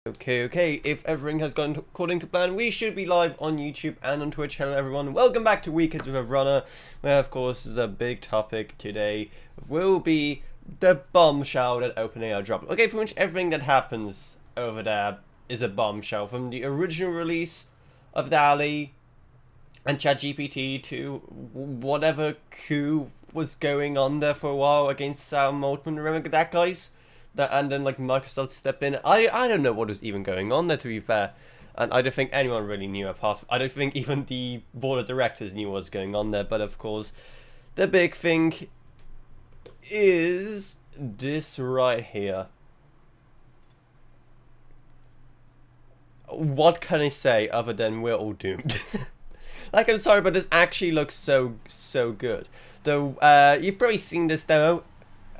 Okay, if everything has gone according to plan, we should be live on YouTube and on Twitch. Hello everyone, welcome back to Weekends with Avrona, where of course the big topic today will be the bombshell that OpenAI dropped. Okay, pretty much everything that happens over there is a bombshell, from the original release of DALL-E and ChatGPT to whatever coup was going on there for a while against Sam Altman. Remember that, guys? And then like Microsoft stepped in. I don't know what was even going on there, to be fair, and I don't think anyone really knew. I don't think even the board of directors knew what was going on there. But of course, the big thing is this right here. What can I say other than we're all doomed? Like, I'm sorry, but this actually looks so good. Though you've probably seen this demo.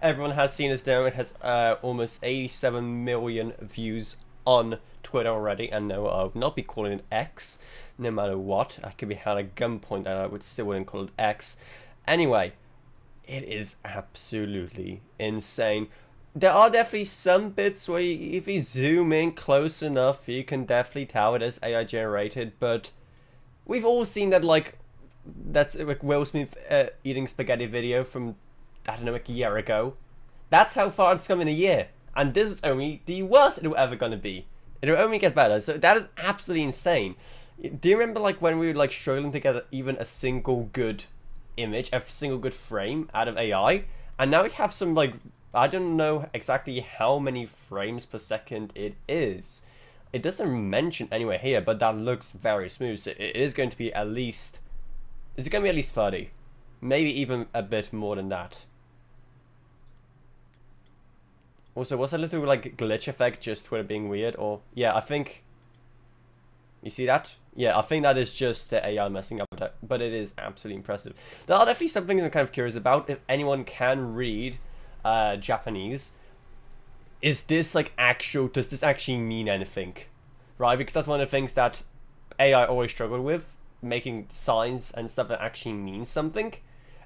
Everyone has seen this demo. It has almost 87 million views on Twitter already. And no, I would not be calling it X, no matter what. I could be held at gunpoint and I would still wouldn't call it X. Anyway, it is absolutely insane. There are definitely some bits where if you zoom in close enough, you can definitely tell it is AI generated. But we've all seen that, that's like Will Smith eating spaghetti video from, I don't know, like a year ago. That's how far it's come in a year. And this is only the worst it'll ever gonna be. It'll only get better. So that is absolutely insane. Do you remember like when we were like struggling to get even a single good image, a single good frame out of AI? And now we have some, like, I don't know exactly how many frames per second it is. It doesn't mention anywhere here, but that looks very smooth. So it is going to be at least, it's going to be at least 30. Maybe even a bit more than that. Also, was that little like glitch effect just Twitter being weird? Or yeah, I think, you see that? Yeah, I think that is just the AI messing up with that, but it is absolutely impressive. There are definitely some things I'm kind of curious about. If anyone can read Japanese, is this like does this actually mean anything? Right, because that's one of the things that AI always struggled with, making signs and stuff that actually means something.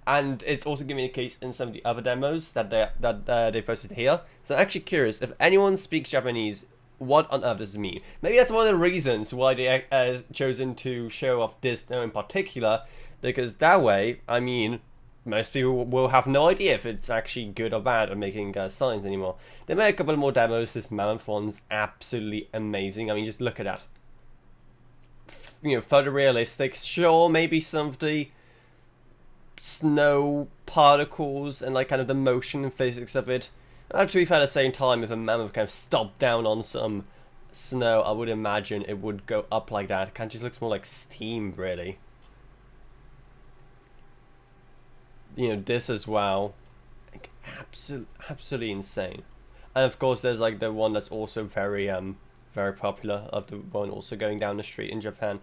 And it's also giving me a case in some of the other demos that they posted here. So I'm actually curious, if anyone speaks Japanese, what on earth does it mean? Maybe that's one of the reasons why they chosen to show off this demo in particular, because that way, I mean, most people will have no idea if it's actually good or bad at making signs anymore. They made a couple more demos. This mammoth one's absolutely amazing. I mean, just look at that. You know, photorealistic. Sure, maybe some of the snow particles and like kind of the motion and physics of it. Actually, at the same time, if a mammoth kind of stomped down on some snow, I would imagine it would go up like that. It kind of just looks more like steam, really. You know, this as well, like, absolutely insane. And of course, there's like the one that's also very popular, of the one also going down the street in Japan.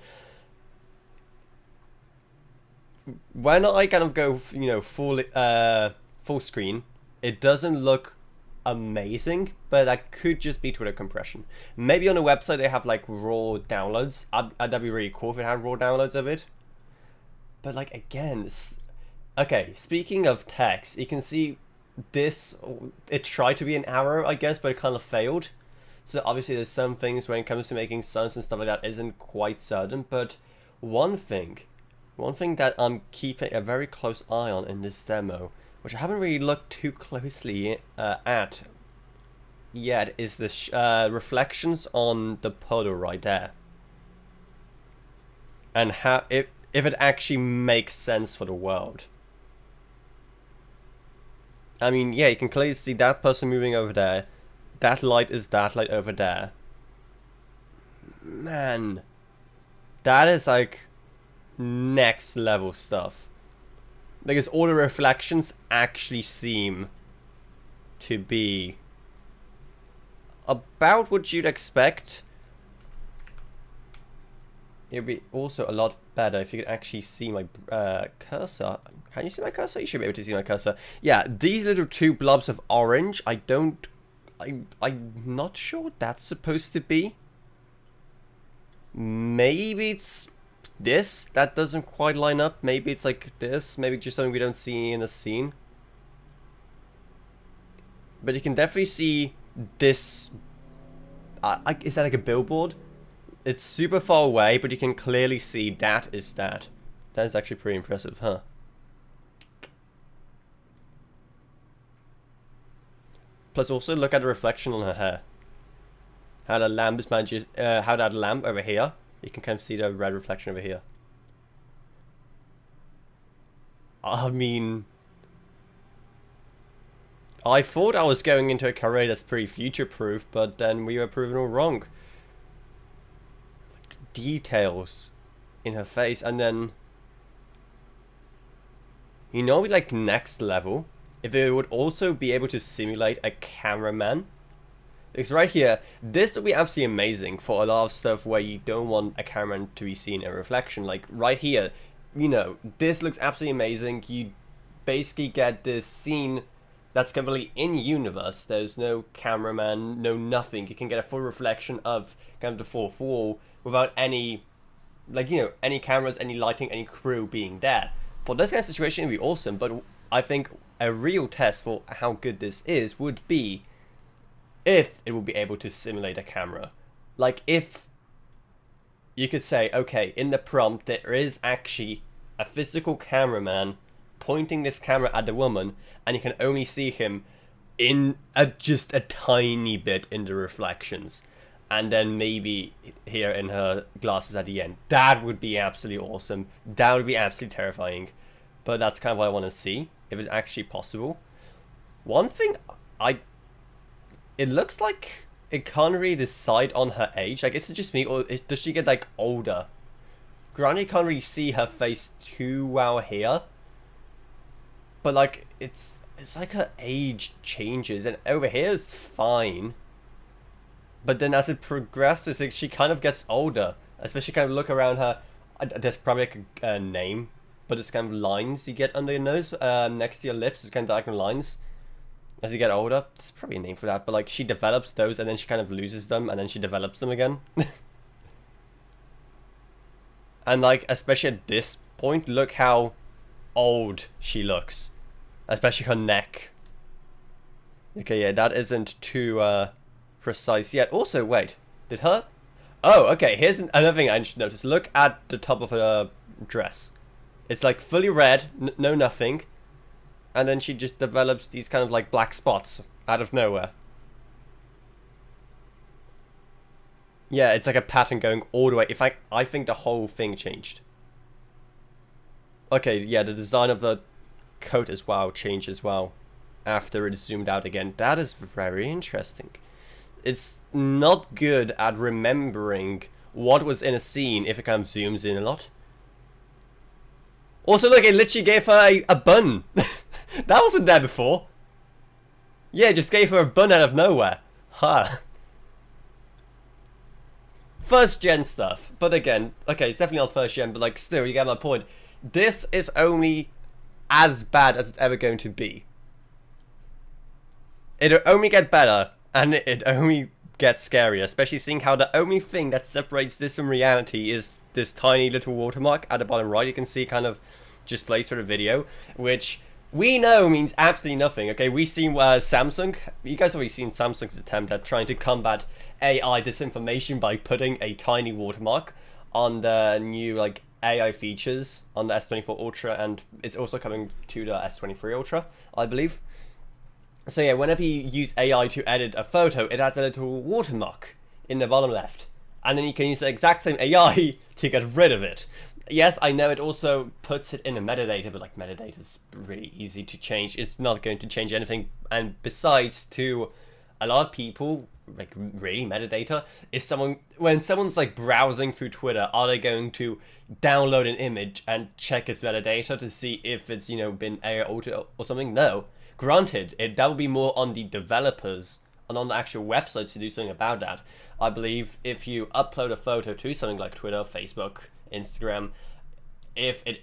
When I kind of go, you know, full screen, it doesn't look amazing, but that could just be Twitter compression. Maybe on the website they have like raw downloads. That'd be really cool if it had raw downloads of it. But like, again, okay, speaking of text, you can see this, it tried to be an arrow, I guess, but it kind of failed. So obviously there's some things when it comes to making signs and stuff like that isn't quite certain, but one thing that I'm keeping a very close eye on in this demo, which I haven't really looked too closely at yet, is the reflections on the puddle right there. And how, if it actually makes sense for the world. I mean, yeah, you can clearly see that person moving over there. That light is that light over there. Man, that is like next level stuff. Because all the reflections actually seem to be about what you'd expect. It'd be also a lot better if you could actually see my cursor. Can you see my cursor? You should be able to see my cursor. Yeah, these little two blobs of orange, I'm not sure what that's supposed to be. Maybe it's this that doesn't quite line up. Maybe it's like this. Maybe just something we don't see in a scene. But you can definitely see this is that like a billboard? It's super far away, but you can clearly see that is that. That is actually pretty impressive, huh? Plus, also look at the reflection on her hair. How the lamp is managed. How that lamp over here, you can kind of see the red reflection over here. I mean, I thought I was going into a career that's pretty future-proof, but then we were proven all wrong. Details in her face, and then, you know, like next level, if it would also be able to simulate a cameraman. Because right here, this would be absolutely amazing for a lot of stuff where you don't want a cameraman to be seen in reflection. Like right here, you know, this looks absolutely amazing. You basically get this scene that's completely in universe. There's no cameraman, no nothing. You can get a full reflection of kind of the fourth wall without any, like, you know, any cameras, any lighting, any crew being there. For this kind of situation, it would be awesome, but I think a real test for how good this is would be if it would be able to simulate a camera. Like, if you could say, okay, in the prompt, there is actually a physical cameraman pointing this camera at the woman, and you can only see him in just a tiny bit in the reflections. And then maybe here in her glasses at the end. That would be absolutely awesome. That would be absolutely terrifying. But that's kind of what I want to see, if it's actually possible. One thing, it looks like it can't really decide on her age. Like, is it just me, or does she get, like, older? Granted, you can't really see her face too well here. But, like, it's like her age changes, and over here it's fine. But then as it progresses, she kind of gets older. Especially kind of look around her. There's probably like a name, but it's kind of lines you get under your nose, next to your lips. It's kind of diagonal lines. As you get older, there's probably a name for that. But like she develops those, and then she kind of loses them, and then she develops them again. And like, especially at this point, look how old she looks. Especially her neck. Okay, yeah, that isn't too precise yet. Also, wait, did her? Oh, okay, here's another thing I should notice. Look at the top of her dress. It's like fully red, no nothing. And then she just develops these kind of like black spots out of nowhere. Yeah, it's like a pattern going all the way. In fact, I think the whole thing changed. Okay, yeah, the design of the coat as well changed as well after it zoomed out again. That is very interesting. It's not good at remembering what was in a scene if it kind of zooms in a lot. Also, look, it literally gave her a bun. That wasn't there before. Yeah, it just gave her a bun out of nowhere. Huh. First gen stuff. But again, okay, it's definitely not first gen, but like still, you get my point. This is only as bad as it's ever going to be. It'll only get better, and it only gets scarier, especially seeing how the only thing that separates this from reality is this tiny little watermark at the bottom right. You can see kind of just placed for the video, which we know means absolutely nothing. Okay, we've seen Samsung. You guys have already seen Samsung's attempt at trying to combat AI disinformation by putting a tiny watermark on the new like AI features on the S24 Ultra, and it's also coming to the S23 Ultra, I believe. So yeah, whenever you use AI to edit a photo, it adds a little watermark in the bottom left. And then you can use the exact same AI to get rid of it. Yes, I know it also puts it in a metadata, but like metadata is really easy to change. It's not going to change anything. And besides, to a lot of people, like really metadata is when someone's like browsing through Twitter, are they going to download an image and check its metadata to see if it's, you know, been AI altered or something? No. Granted, that would be more on the developers and on the actual websites to do something about that. I believe if you upload a photo to something like Twitter, Facebook, Instagram, if it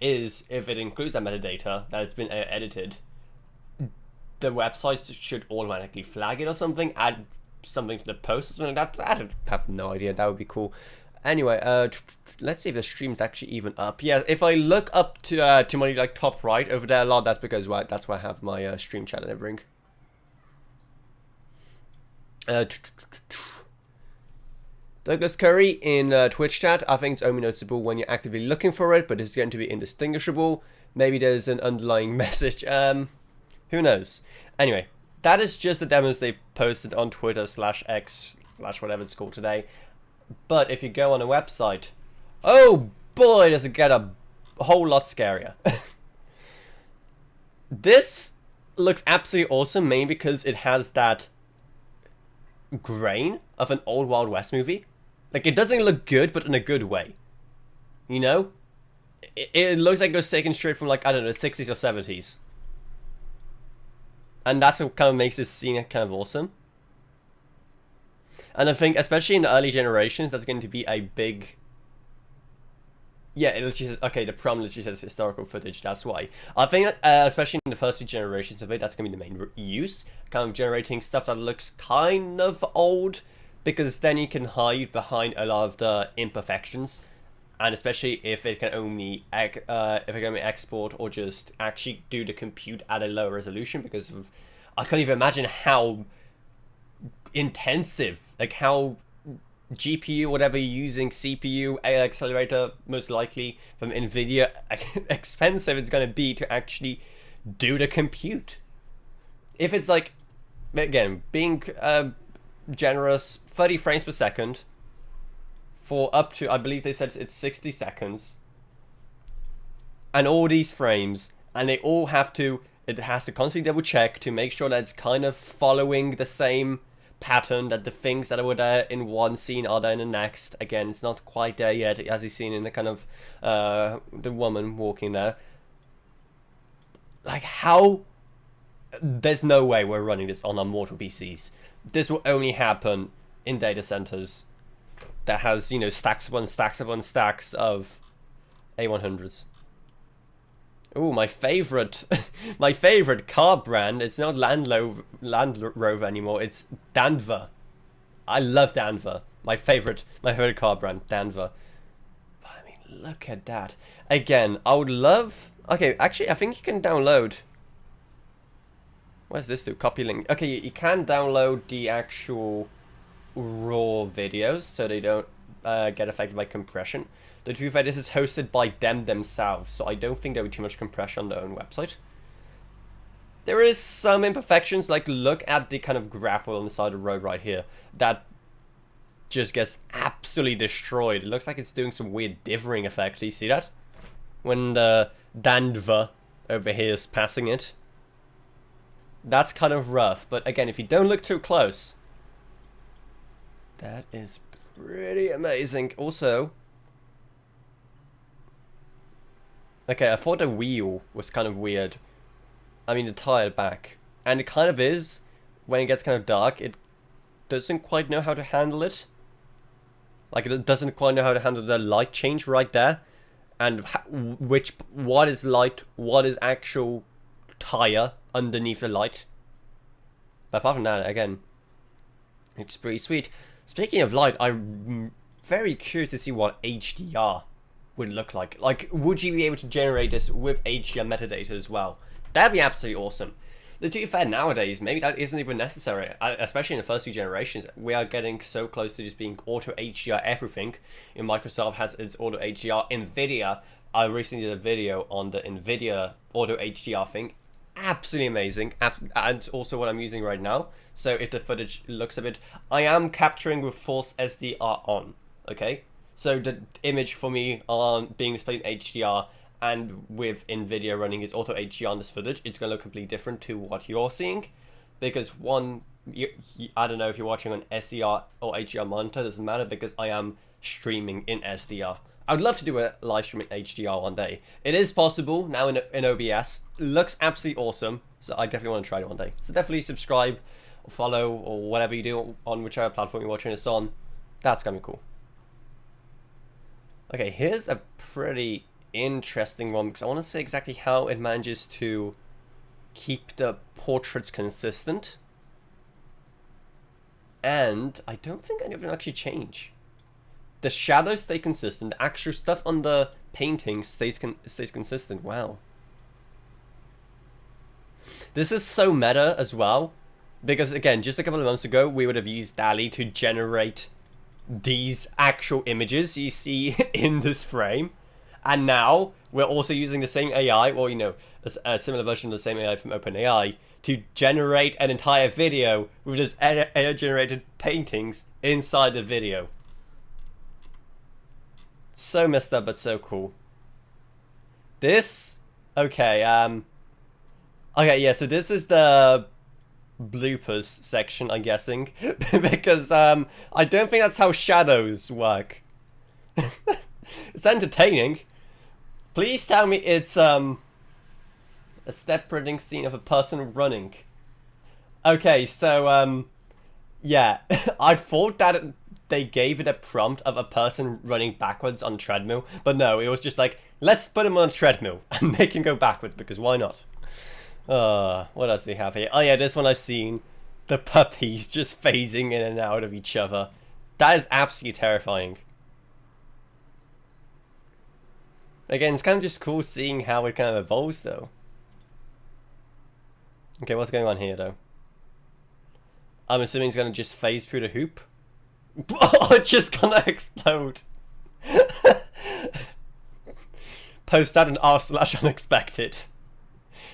includes that metadata that it's been edited, the websites should automatically flag it or something, add something to the post or something like that. I have no idea. That would be cool. Anyway, let's see if the stream's actually even up. Yeah, if I look up to my like top right over there a lot, that's because that's where I have my stream chat and everything. Douglas Curry in Twitch chat. I think it's only noticeable when you're actively looking for it, but it's going to be indistinguishable. Maybe there's an underlying message. Who knows? Anyway, that is just the demos they posted on Twitter /X/ whatever it's called today. But if you go on a website, oh boy, does it get a whole lot scarier. This looks absolutely awesome, mainly because it has that grain of an old Wild West movie. Like, it doesn't look good, but in a good way. You know? It looks like it was taken straight from, like, I don't know, the 60s or 70s. And that's what kind of makes this scene kind of awesome. And I think, especially in the early generations, that's going to be a big... Yeah, it literally says, okay, the prompt literally says historical footage, that's why. I think, especially in the first few generations of it, that's going to be the main use. Kind of generating stuff that looks kind of old, because then you can hide behind a lot of the imperfections. And especially if it can only export or just actually do the compute at a lower resolution, because of, I can't even imagine how intensive, like how GPU, whatever you're using, CPU, AI accelerator, most likely from NVIDIA, expensive it's going to be to actually do the compute. If it's like, again, being generous, 30 frames per second for up to, I believe they said it's 60 seconds, and all these frames, and they all have to, it has to constantly double check to make sure that it's kind of following the same pattern, that the things that were there in one scene are there in the next. Again, it's not quite there yet, as you've seen in the kind of the woman walking there. Like, how? There's no way we're running this on our mortal PCs. This will only happen in data centers that has, you know, stacks upon stacks upon stacks of A100s. Ooh, my favorite, my favorite car brand. It's not Land Rover anymore. It's Danver. I love Danver. My favorite car brand, Danver. But I mean, look at that. Again, I would love. Okay, actually, I think you can download. What does this do? Copy link. Okay, you can download the actual raw videos, so they don't get affected by compression. The truth is, this is hosted by them themselves, so I don't think there will be too much compression on their own website. There is some imperfections, like look at the kind of gravel on the side of the road right here. That just gets absolutely destroyed. It looks like it's doing some weird dithering effect. Do you see that? When the Danver over here is passing it. That's kind of rough, but again, if you don't look too close, that is pretty amazing. Also, okay, I thought the wheel was kind of weird. I mean, the tire back. And it kind of is. When it gets kind of dark, it doesn't quite know how to handle it. Like, it doesn't quite know how to handle the light change right there. And what is light, what is actual tire underneath the light. But apart from that, again, it's pretty sweet. Speaking of light, I'm very curious to see what HDR would look like. Like, would you be able to generate this with HDR metadata as well? That'd be absolutely awesome. To be fair, nowadays, maybe that isn't even necessary, especially in the first few generations. We are getting so close to just being auto HDR everything. Microsoft has its auto HDR. NVIDIA, I recently did a video on the NVIDIA auto HDR thing. Absolutely amazing, and also what I'm using right now. So if the footage looks a bit, I am capturing with Force SDR on, okay? So the image for me on being displayed in HDR and with NVIDIA running its auto HDR on this footage, it's going to look completely different to what you're seeing. Because one, I don't know if you're watching on SDR or HDR monitor, doesn't matter because I am streaming in SDR. I would love to do a live stream in HDR one day. It is possible now in OBS. Looks absolutely awesome. So I definitely want to try it one day. So definitely subscribe or follow or whatever you do on whichever platform you're watching this on. That's going to be cool. Okay, here's a pretty interesting one because I want to see exactly how it manages to keep the portraits consistent. And I don't think any of them actually change. The shadows stay consistent. The actual stuff on the painting stays consistent. Wow. This is so meta as well. Because again, just a couple of months ago, we would have used DALL-E to generate these actual images you see in this frame, and now we're also using the same AI, or a similar version of the same AI from OpenAI, to generate an entire video with just AI generated paintings inside the video. So messed up, but so cool. This, okay, yeah, so this is the bloopers section, I'm guessing, because I don't think that's how shadows work. It's entertaining. Please tell me it's a step printing scene of a person running. Okay, so yeah, I thought that they gave it a prompt of a person running backwards on a treadmill, but no, it was just like, let's put him on a treadmill and make him go backwards, because why not? What else do we have here? Oh yeah, this one I've seen. The puppies just phasing in and out of each other. That is absolutely terrifying. Again, it's kind of just cool seeing how it kind of evolves, though. Okay, what's going on here, though? I'm assuming it's going to just phase through the hoop. Oh, it's just gonna explode. Post that and r/unexpected.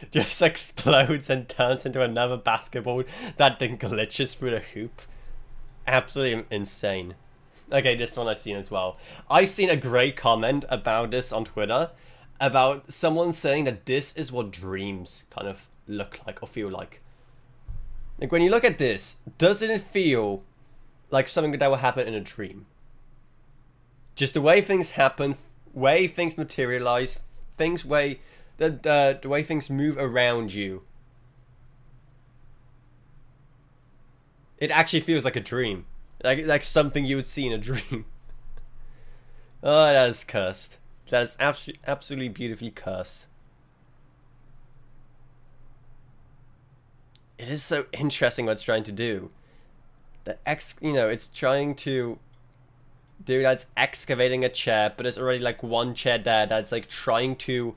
Just explodes and turns into another basketball that then glitches through the hoop. Absolutely insane. Okay, this one I've seen as well. I've seen a great comment about this on Twitter, about someone saying that this is what dreams kind of look like or feel like. Like, when you look at this, doesn't it feel like something that will happen in a dream? Just the way things happen, way things materialize, the way things move around you. It actually feels like a dream. Like something you would see in a dream. Oh, that is cursed. That is absolutely beautifully cursed. It is so interesting what it's trying to do. It's trying to do that's excavating a chair, but there's already like one chair there that's like trying to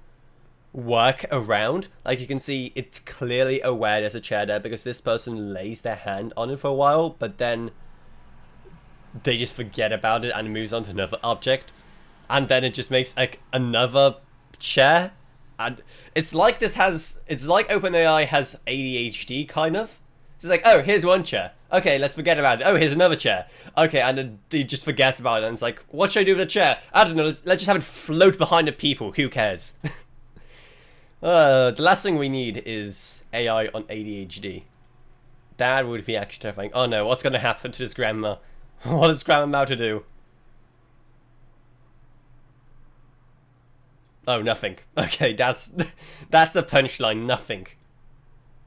work around. Like, you can see it's clearly aware there's a chair there because this person lays their hand on it for a while, but then they just forget about it and moves on to another object, and then it just makes like another chair. And it's like OpenAI has ADHD kind of. It's like, oh, here's one chair. Okay, let's forget about it. Oh, here's another chair. Okay, and then they just forget about it, and it's like, what should I do with the chair? I don't know, let's just have it float behind the people. Who cares? The last thing we need is AI on ADHD. That would be actually terrifying. Oh no, what's going to happen to this grandma? What is grandma about to do? Oh, nothing. Okay, that's the punchline. Nothing.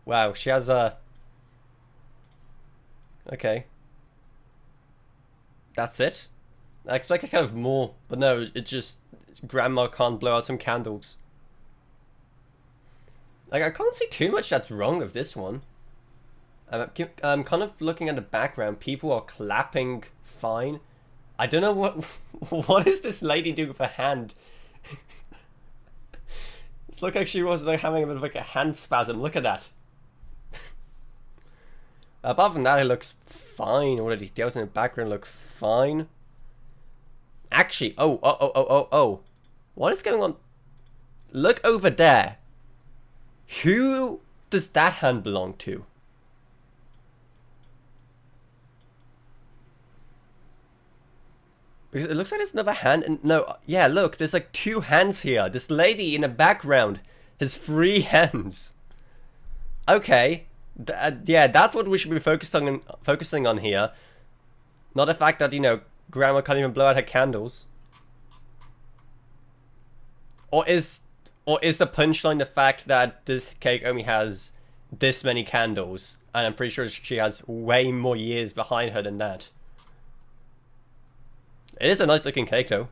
Wow, she has a... Okay. That's it? I expected kind of more, but no, it just... Grandma can't blow out some candles. Like, I can't see too much that's wrong with this one. I'm kind of looking at the background. People are clapping fine. I don't know what is this lady doing with her hand? It's look like she was like having a bit of like a hand spasm. Look at that. Apart from that, it looks fine. All the details in the background look fine. Actually, oh. What is going on? Look over there. Who does that hand belong to? Because it looks like there's another hand, and no, yeah, look, there's like two hands here. This lady in the background has 3 hands. Okay, yeah, that's what we should be focusing on here. Not the fact that, Grandma can't even blow out her candles. Or is the punchline the fact that this cake only has this many candles, and I'm pretty sure she has way more years behind her than that. It is a nice looking cake though.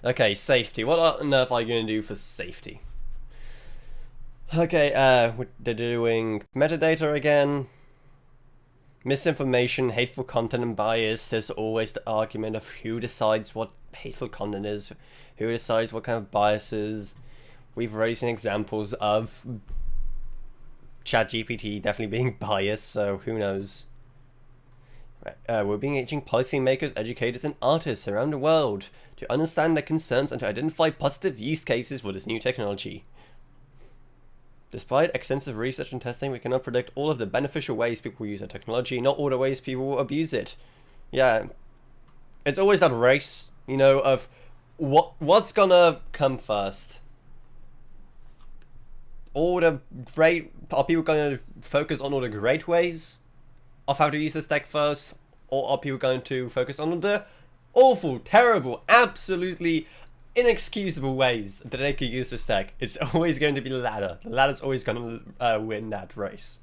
Okay, safety. What on earth are you going to do for safety? Okay, they're doing metadata again. Misinformation, hateful content, and bias. There's always the argument of who decides what hateful content is, who decides what kind of biases. We've raised examples of ChatGPT definitely being biased, so who knows. We'll be engaging policymakers, educators, and artists around the world to understand their concerns and to identify positive use cases for this new technology. Despite extensive research and testing, we cannot predict all of the beneficial ways people use the technology, not all the ways people will abuse it. Yeah, it's always that race, you know, of what's gonna come first. Are people going to focus on all the great ways of how to use this tech first, or are people going to focus on the awful, terrible, absolutely inexcusable ways that they could use this tech? It's always going to be the latter. The latter's always going to win that race.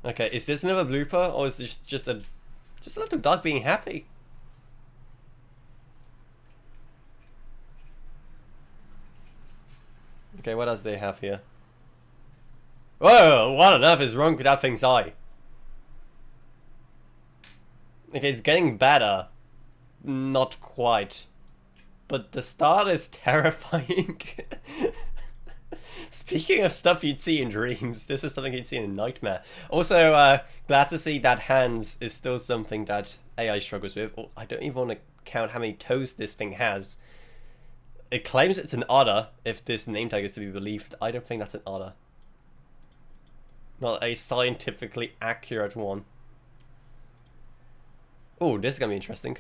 Okay, is this another blooper, or is this just a little dog being happy? Okay, what else do they have here? Whoa, what on earth is wrong with that thing's eye? Okay, it's getting better. Not quite. But the start is terrifying. Speaking of stuff you'd see in dreams, this is something you'd see in a nightmare. Also, glad to see that hands is still something that AI struggles with. Oh, I don't even want to count how many toes this thing has. It claims it's an otter, if this name tag is to be believed. I don't think that's an otter. Not a scientifically accurate one. Oh, this is going to be interesting.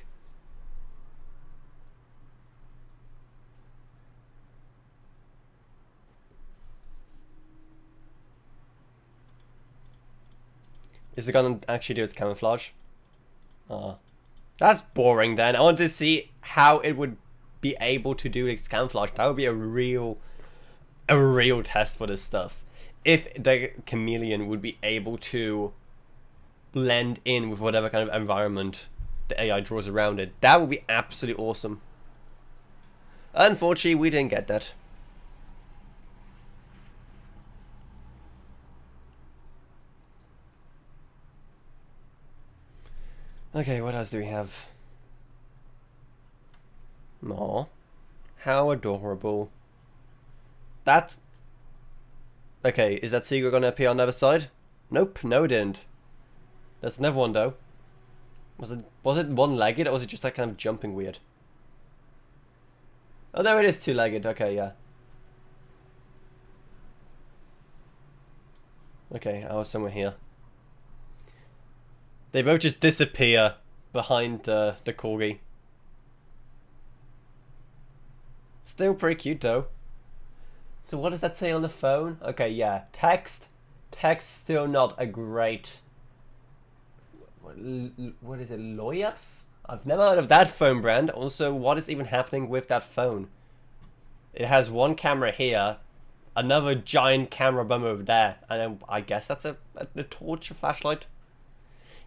Is it going to actually do its camouflage? Oh. That's boring then. I want to see how it would be able to do its camouflage. That would be a real test for this stuff. If the chameleon would be able to blend in with whatever kind of environment the AI draws around it, that would be absolutely awesome. Unfortunately, we didn't get that. Okay, what else do we have? Aw, how adorable. That... Okay, is that seagull gonna appear on the other side? Nope, no it didn't. There's another one though. Was it one-legged, or was it just like kind of jumping weird? Oh no, it is two-legged, okay, yeah. Okay, I was somewhere here. They both just disappear behind the corgi. Still pretty cute though. So what does that say on the phone? Okay, yeah, text. Text still not a great... What is it, Loyas? I've never heard of that phone brand. Also, what is even happening with that phone? It has one camera here, another giant camera bump over there, and then I guess that's a torch, a flashlight.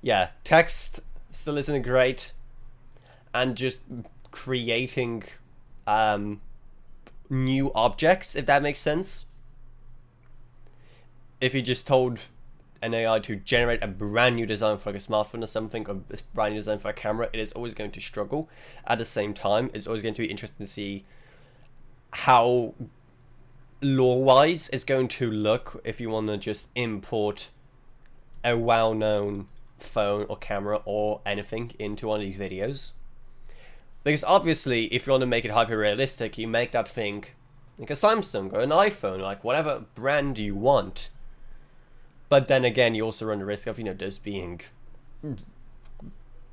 Yeah, text still isn't great, and just creating new objects, if that makes sense. If you just told an AI to generate a brand new design for like a smartphone or something, or a brand new design for a camera, it is always going to struggle. At the same time, it's always going to be interesting to see how lore-wise it's going to look if you want to just import a well-known phone or camera or anything into one of these videos. Because obviously, if you want to make it hyper-realistic, you make that thing like a Samsung or an iPhone, or like whatever brand you want. But then again, you also run the risk of, you know, those being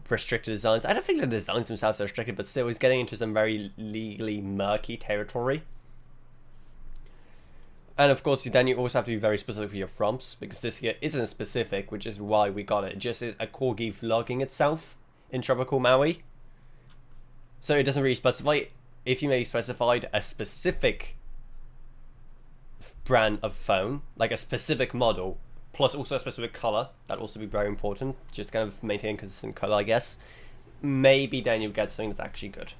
restricted designs. I don't think the designs themselves are restricted, but still, it's getting into some very legally murky territory. And of course, then you also have to be very specific for your prompts, because this here isn't specific, which is why we got it. It just is a corgi vlogging itself in tropical Maui. So it doesn't really specify. If you maybe specified a specific brand of phone, like a specific model, plus also a specific color, that'd also be very important, just kind of maintain consistent color, I guess, maybe then you'll get something that's actually good.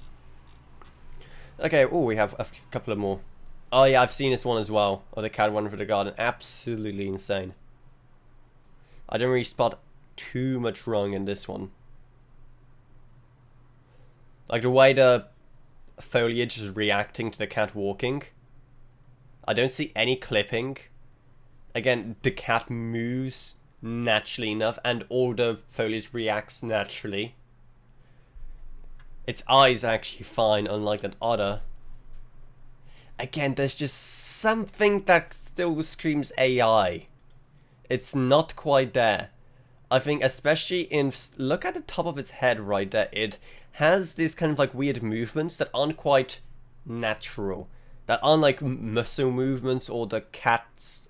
Okay, oh, we have a couple of more. Oh yeah, I've seen this one as well, or the cat running for the garden. Absolutely insane. I didn't really spot too much wrong in this one. Like the way the foliage is reacting to the cat walking. I don't see any clipping. Again, the cat moves naturally enough, and all the foliage reacts naturally. Its eyes are actually fine, unlike that otter. Again, there's just something that still screams AI. It's not quite there. I think especially in... Look at the top of its head right there. It has these kind of like weird movements that aren't quite natural. That aren't like muscle movements or the cat's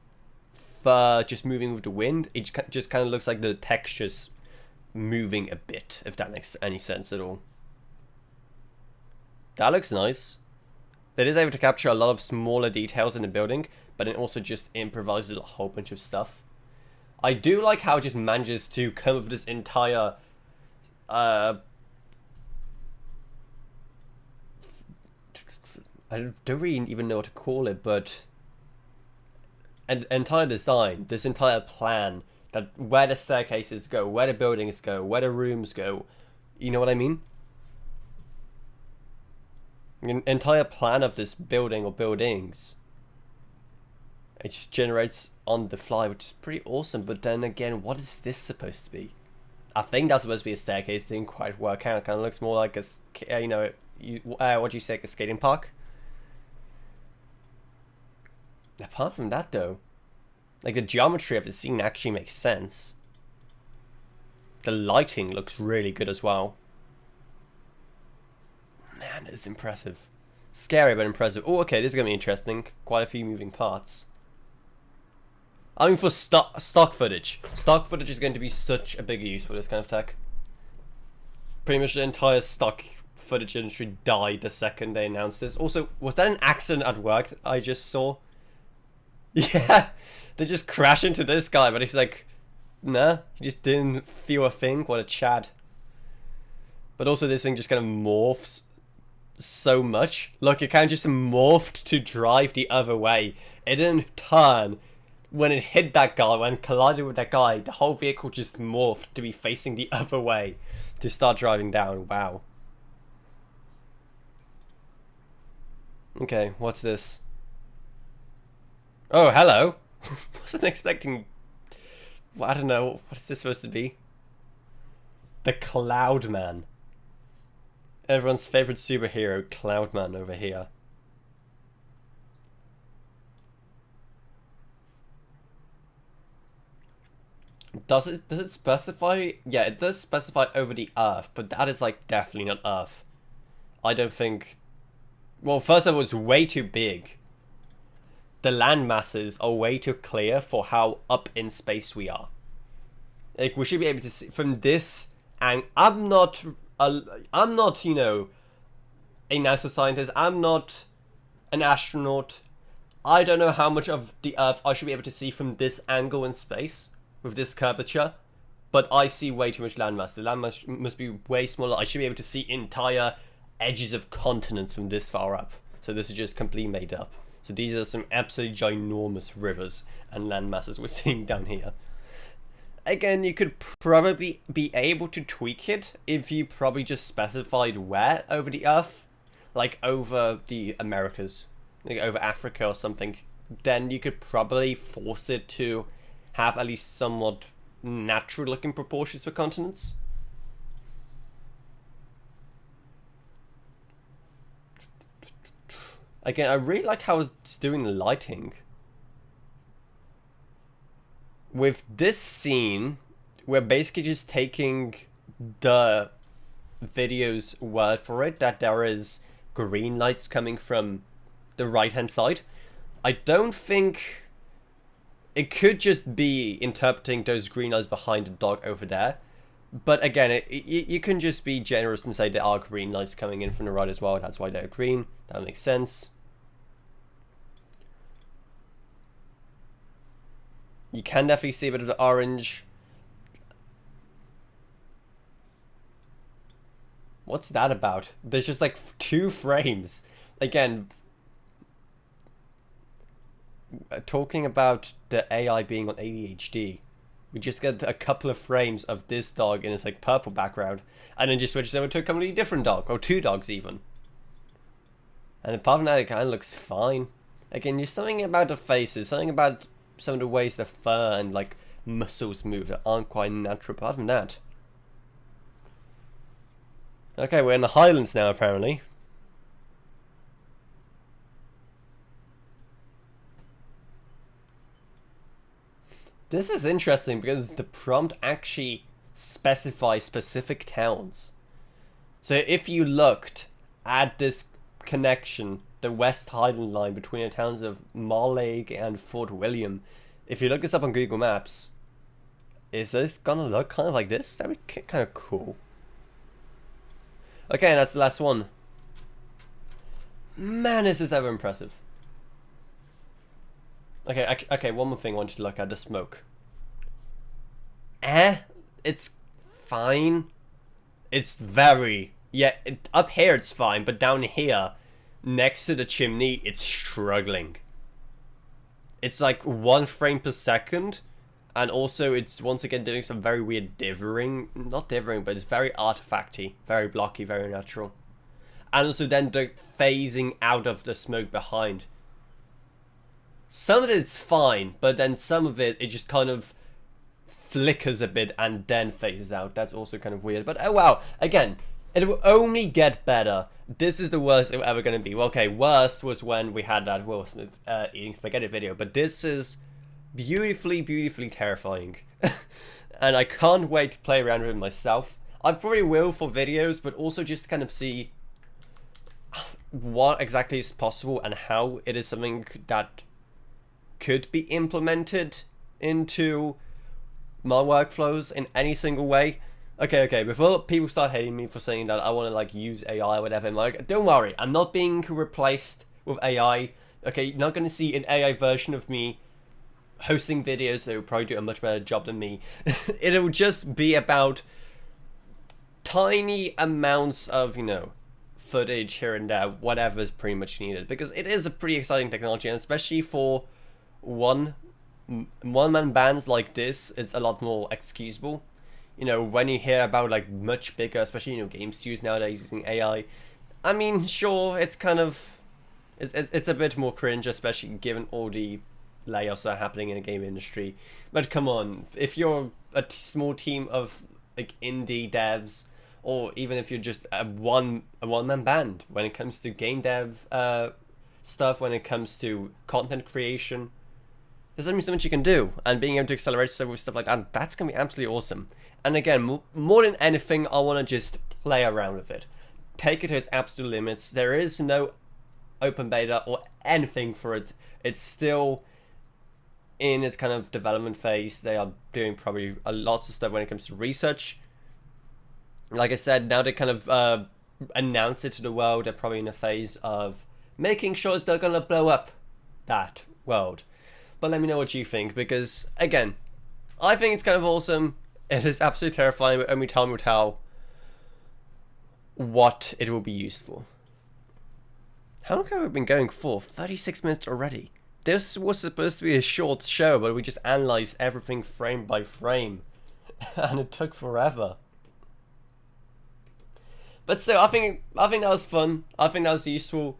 fur just moving with the wind. It just kind of looks like the textures moving a bit, if that makes any sense at all. That looks nice. It is able to capture a lot of smaller details in the building, but it also just improvises a whole bunch of stuff. I do like how it just manages to come up with this entire I don't really even know what to call it, but an entire design, this entire plan, that where the staircases go, where the buildings go, where the rooms go, you know what I mean? An entire plan of this building or buildings. It just generates on the fly, which is pretty awesome. But then again, what is this supposed to be? I think that's supposed to be a staircase. Didn't quite work out. It kind of looks more like a, you know, what do you say, like a skating park? Apart from that, though, like the geometry of the scene actually makes sense. The lighting looks really good as well. Man, it's impressive. Scary, but impressive. Oh, okay, this is going to be interesting. Quite a few moving parts. I mean, for stock footage. Stock footage is going to be such a big use for this kind of tech. Pretty much the entire stock footage industry died the second they announced this. Also, was that an accident at work I just saw? Yeah, they just crash into this guy, but he's like, nah, he just didn't feel a thing. What a Chad. But also this thing just kind of morphs so much. Look, it kind of just morphed to drive the other way. It didn't turn. When it hit that guy, when it collided with that guy, the whole vehicle just morphed to be facing the other way to start driving down. Wow. Okay, what's this? Oh, hello. Wasn't expecting... Well, I don't know. What is this supposed to be? The Cloudman. Everyone's favorite superhero, Cloudman, over here. Does it specify? Yeah, it does specify over the Earth, but that is like definitely not Earth. I don't think... Well, first of all, it's way too big. The land masses are way too clear for how up in space we are. Like, we should be able to see from this, and I'm not, you know, a NASA scientist. I'm not an astronaut. I don't know how much of the Earth I should be able to see from this angle in space with this curvature, but I see way too much landmass. The landmass must be way smaller. I should be able to see entire edges of continents from this far up. So this is just completely made up. So these are some absolutely ginormous rivers and land masses we're seeing down here. Again, you could probably be able to tweak it if you probably just specified where over the Earth, like over the Americas, like over Africa or something. Then you could probably force it to have at least somewhat natural looking proportions for continents. Again, I really like how it's doing the lighting. With this scene, we're basically just taking the video's word for it, that there is green lights coming from the right-hand side. I don't think... It could just be interpreting those green lights behind the dog over there. But again, you can just be generous and say there are green lights coming in from the right as well. That's why they're green. That makes sense. You can definitely see a bit of the orange. What's that about? There's just like 2 frames. Again, talking about the AI being on ADHD. We just get a couple of frames of this dog in its like purple background, and then just switches over to a completely different dog, or 2 dogs even. And apart from that, it kind of looks fine. Again, there's something about the faces, something about some of the ways the fur and like muscles move that aren't quite natural. Apart from that, okay, we're in the Highlands now apparently. This is interesting because the prompt actually specifies specific towns. So if you looked at this connection, the West Highland line between the towns of Marlake and Fort William, if you look this up on Google Maps, is this gonna look kind of like this? That would be kind of cool. Okay, and that's the last one. Man, is this ever impressive. Okay, one more thing I want you to look at, the smoke. It's fine. It's very... Yeah, up here it's fine, but down here, next to the chimney, it's struggling. It's like 1 frame per second, and also it's once again doing some very weird dithering. Not dithering, but it's very artifacty, very blocky, very natural. And also then the phasing out of the smoke behind. Some of it's fine, but then some of it just kind of flickers a bit and then phases out. That's also kind of weird. But oh wow, again, it will only get better. This is the worst it's ever going to be. Well, okay, worst was when we had that Will Smith eating spaghetti video, but this is beautifully, beautifully terrifying. And I can't wait to play around with it myself. I probably will for videos, but also just to kind of see what exactly is possible and how it is something that could be implemented into my workflows in any single way. Okay, before people start hating me for saying that I want to like use AI or whatever, I'm like, don't worry, I'm not being replaced with AI. Okay, you're not going to see an AI version of me hosting videos that will probably do a much better job than me. It'll just be about tiny amounts of, you know, footage here and there, whatever is pretty much needed, because it is a pretty exciting technology, and especially for one-man bands like this, it's a lot more excusable. You know, when you hear about like much bigger, especially, you know, game studios nowadays using AI, I mean, sure, it's kind of it's a bit more cringe, especially given all the layoffs that are happening in the game industry. But come on, if you're a small team of like indie devs, or even if you're just a one-man band, when it comes to game dev stuff, when it comes to content creation, there's only so much you can do, and being able to accelerate stuff like that, that's gonna be absolutely awesome. And again, more than anything, I want to just play around with it, take it to its absolute limits. There is no open beta or anything for it. It's still in its kind of development phase. They are doing probably lots of stuff when it comes to research. Like I said, now they kind of announce it to the world. They're probably in a phase of making sure they're gonna blow up that world. But let me know what you think, because again, I think it's kind of awesome. It is absolutely terrifying, but only time will tell what it will be used for. How long have we been going for? 36 minutes already. This was supposed to be a short show, but we just analyzed everything frame by frame. And it took forever. But still, I think that was fun. I think that was useful.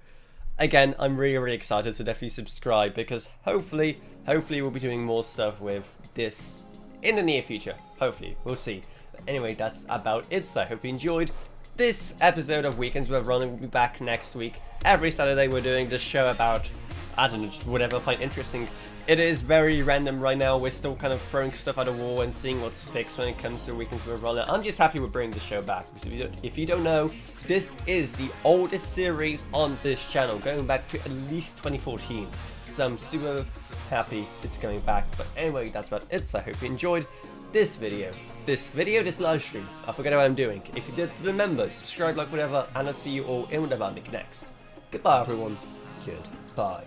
Again, I'm really excited, so definitely subscribe, because hopefully we'll be doing more stuff with this in the near future. Hopefully, we'll see. But anyway, that's about it, so I hope you enjoyed this episode of Weekends with Avrona. We'll be back next week. Every Saturday we're doing this show about, I don't know, just whatever I find interesting. It is very random right now. We're still kind of throwing stuff at a wall and seeing what sticks when it comes to Weekends with Avrona. I'm just happy we're bringing the show back, because if you don't know, this is the oldest series on this channel, going back to at least 2014. So I'm super happy it's coming back. But anyway, that's about it. So I hope you enjoyed this video, this live stream. I forget what I'm doing. If you did, remember, subscribe, like, whatever, and I'll see you all in whatever I make next. Goodbye, everyone. Goodbye.